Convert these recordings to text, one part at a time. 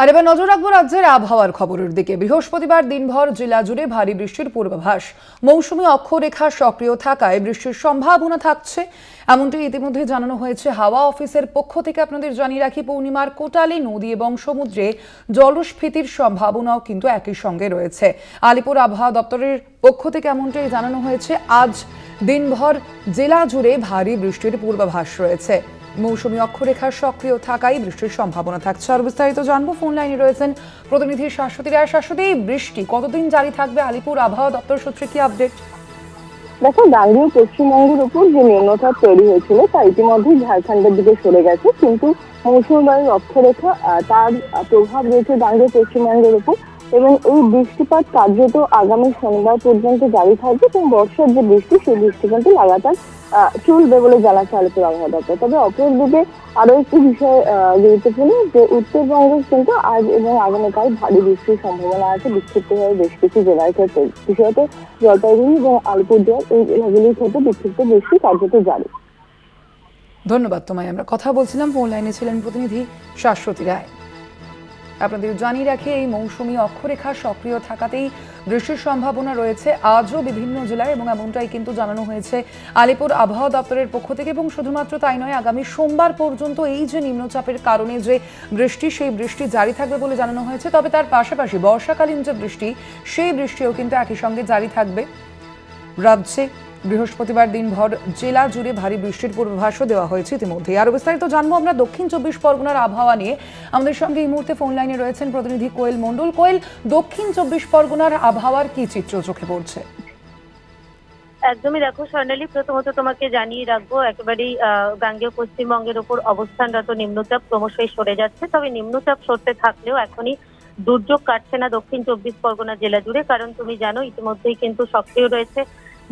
আর এবার নজর রাখবো রাজ্যের আবহাওয়ার খবরের দিকে। বৃহস্পতিবার দিনভর জেলা জুড়ে ভারী বৃষ্টির পূর্বাভাস। মৌসুমী অক্ষরেখা সক্রিয় থাকায় বৃষ্টির সম্ভাবনা থাকছে, এমনটি ইতিমধ্যে জানানো হয়েছে হাওয়া অফিসের পক্ষ থেকে। আপনাদের জানিয়ে রাখি, পূর্ণিমার কোটালী নদী এবং সমুদ্রে জলস্ফীতির সম্ভাবনাও কিন্তু একই সঙ্গে রয়েছে। আলিপুর আবহাওয়া দপ্তরের পক্ষ থেকে এমনটাই জানানো হয়েছে, আজ দিনভর জেলা জুড়ে ভারী বৃষ্টির পূর্বাভাস রয়েছে। মৌসুমী অক্ষরেখার সক্রিয় থাকায় বৃষ্টির সম্ভাবনা থাকছে। আর বিস্তারিত জানবো, ফোন লাইনে রয়েছেন প্রতিনিধি শাশ্বতী রায়। শাশ্বতী, বৃষ্টি কতদিন জারি থাকবে? আলিপুর আবহাওয়া দপ্তর সূত্রে কি আপডেট? দেখো, গাঙ্গেয় পশ্চিমবঙ্গের উপর যে নিম্নচাপ তৈরি হয়েছিল তা ইতিমধ্যেই ঝাড়খণ্ডের দিকে সরে গেছে, কিন্তু মৌসুমী বায়ুর অক্ষরেখা তার প্রভাব রয়েছে গাঙ্গেয় পশ্চিমবঙ্গের উপর, এবং এই বৃষ্টিপাত কার্যত আগামী শনিবার পর্যন্ত জারি থাকবে এবং বর্ষার যে বৃষ্টি সেই বৃষ্টি কিন্তু লাগাতার চলবে বলে জানাচ্ছে আলিপুর আবহাওয়া দপ্তর। তবে অপরদিকে আরো একটি বিষয় গুরুত্বপূর্ণ, যে উত্তরবঙ্গে কিন্তু আজ এবং আগামীকাল ভারী বৃষ্টির সম্ভাবনা আছে বিক্ষিপ্তভাবে বেশ কিছু জেলার ক্ষেত্রে, বিশেষত জলপাইগুড়ি এবং আলিপুরদুয়ার এই জেলাগুলির ক্ষেত্রে বিক্ষিপ্ত বৃষ্টি কার্যত জারি। ধন্যবাদ তোমায়। আমরা কথা বলছিলাম, ফোন লাইনে ছিলেন প্রতিনিধি শাশ্বতী রায়। আপনাদের জানিয়ে রাখি, এই মৌসুমী অক্ষরেখা সক্রিয় থাকাতেই বৃষ্টির সম্ভাবনা রয়েছে আজও বিভিন্ন জেলায়, এবং এমনটাই কিন্তু জানানো হয়েছে আলিপুর আবহাওয়া দপ্তরের পক্ষ থেকে। এবং শুধুমাত্র তাই নয়, আগামী সোমবার পর্যন্ত এই যে নিম্নচাপের কারণে যে বৃষ্টি, সেই বৃষ্টি জারি থাকবে বলে জানানো হয়েছে। তবে তার পাশাপাশি বর্ষাকালীন যে বৃষ্টি, সেই বৃষ্টিও কিন্তু একই সঙ্গে জারি থাকবে রাজ্যে। বৃহস্পতিবার দিনভর জেলা জুড়ে ভারী বৃষ্টির পূর্বাভাসও দেওয়া হয়েছে ইতিমধ্যে। আরো বিস্তারিত জানবো আমরা দক্ষিণ 24 পরগনার আবহাওয়া নিয়ে। আমাদের সঙ্গে এই মুহূর্তে ফোন লাইনে রয়েছেন প্রতিনিধি কোয়েল মণ্ডল। কোয়েল, দক্ষিণ 24 পরগনার আবহাওয়ার কি চিত্র চোখে পড়ছে? একদমই, দেখো স্বর্ণালী, প্রথমত তোমাকে জানিয়ে রাখবো, একেবারেই গাঙ্গেয় পশ্চিমবঙ্গের উপর অবস্থানরত নিম্নচাপ ক্রমশই সরে যাচ্ছে। তবে নিম্নচাপ সরতে থাকলেও এখনই দুর্যোগ কাটছে না দক্ষিণ 24 পরগনা জেলা জুড়ে, কারণ তুমি জানো ইতিমধ্যেই কিন্তু সক্রিয় রয়েছে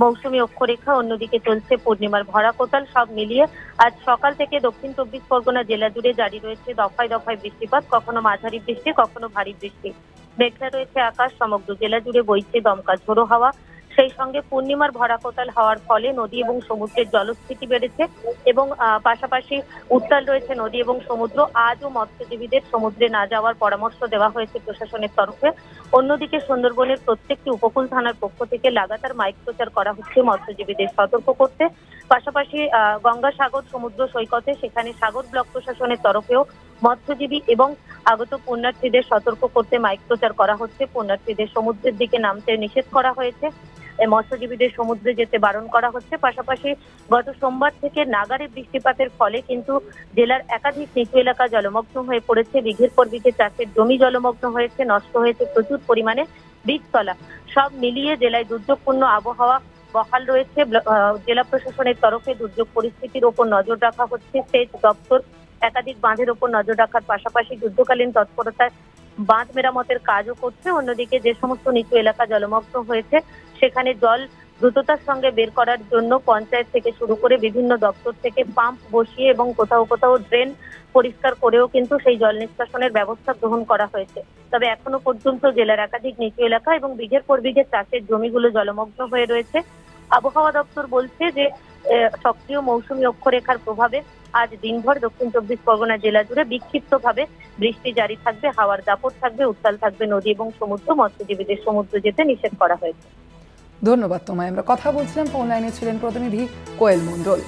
মৌসুমী অক্ষরেখা, অন্যদিকে চলছে পূর্ণিমার ভরা কোটাল। সব মিলিয়ে আজ সকাল থেকে দক্ষিণ 24 পরগনা জেলা জুড়ে জারি রয়েছে দফায় দফায় বৃষ্টিপাত, কখনো মাঝারি বৃষ্টি, কখনো ভারী বৃষ্টি। মেঘলা রয়েছে আকাশ, সমগ্র জেলা জুড়ে বইছে দমকা ঝোড়ো হাওয়া। সেই সঙ্গে পূর্ণিমার ভরা কোটাল হওয়ার ফলে নদী এবং সমুদ্রের জলস্থিতি বেড়েছে, এবং পাশাপাশি উত্তাল রয়েছে নদী এবং সমুদ্র। আজও মৎস্যজীবীদের সমুদ্রে না যাওয়ার পরামর্শ দেওয়া হয়েছে প্রশাসনের তরফে। অন্যদিকে সুন্দরবনের প্রত্যেকটি উপকূল থানার পক্ষ থেকে লাগাতার মাইক প্রচার করা হচ্ছে মৎস্যজীবীদের সতর্ক করতে। পাশাপাশি গঙ্গাসাগর সমুদ্র সৈকতে, সেখানে সাগর ব্লক প্রশাসনের তরফেও মৎস্যজীবী এবং আগত পুণ্যার্থীদের সতর্ক করতে মাইক প্রচার করা হচ্ছে। পুণ্যার্থীদের সমুদ্রের দিকে নামতে নিষেধ করা হয়েছে, মৎস্যজীবীদের সমুদ্রে যেতে বারণ করা হচ্ছে। পাশাপাশি গত সোমবার থেকে নাগারে বৃষ্টিপাতের ফলে কিন্তু জেলার একাধিক নিচু এলাকা জলমগ্ন হয়ে পড়েছে। বিঘের পর বিঘে চাষের জমি জলমগ্ন হয়েছে, নষ্ট হয়েছে প্রচুর পরিমাণে বীজতলা। সব মিলিয়ে জেলায় দুর্যোগপূর্ণ আবহাওয়া বহাল রয়েছে। জেলা প্রশাসনের তরফে দুর্যোগ পরিস্থিতির ওপর নজর রাখা হচ্ছে। সেচ দপ্তর একাধিক বাঁধের ওপর নজর রাখার পাশাপাশি যুদ্ধকালীন তৎপরতায় বাঁধ মেরামতের কাজও করছে। অন্যদিকে যে সমস্ত নিচু এলাকা জলমগ্ন হয়েছে সেখানে জল দ্রুততার সঙ্গে বের করার জন্য পঞ্চায়েত থেকে শুরু করে বিভিন্ন দপ্তর থেকে পাম্প বসিয়ে এবং কোথাও কোথাও ড্রেন পরিষ্কার করেও কিন্তু সেই জল নিষ্কাশনের ব্যবস্থা গ্রহণ করা হয়েছে। তবে এখনো পর্যন্ত জেলার একাধিক নিচু এলাকা এবং বিঘের পর বিঘে চাষের জমিগুলো জলমগ্ন হয়ে রয়েছে। আবহাওয়া দপ্তর বলছে যে সক্রিয় মৌসুমী অক্ষরেখার প্রভাবে আজ দিনভর দক্ষিণ 24 পরগনা জেলা জুড়ে বিক্ষিপ্তভাবে বৃষ্টি জারি থাকবে, হাওয়ার দাপট থাকবে, উত্তাল থাকবে নদী এবং সমুদ্র। মৎস্যজীবীদের সমুদ্র যেতে নিষেধ করা হয়েছে। ধন্যবাদ তোমায়। আমরা কথা বলছিলাম, ফোন লাইনে ছিলেন প্রতিনিধি কোয়েল মণ্ডল।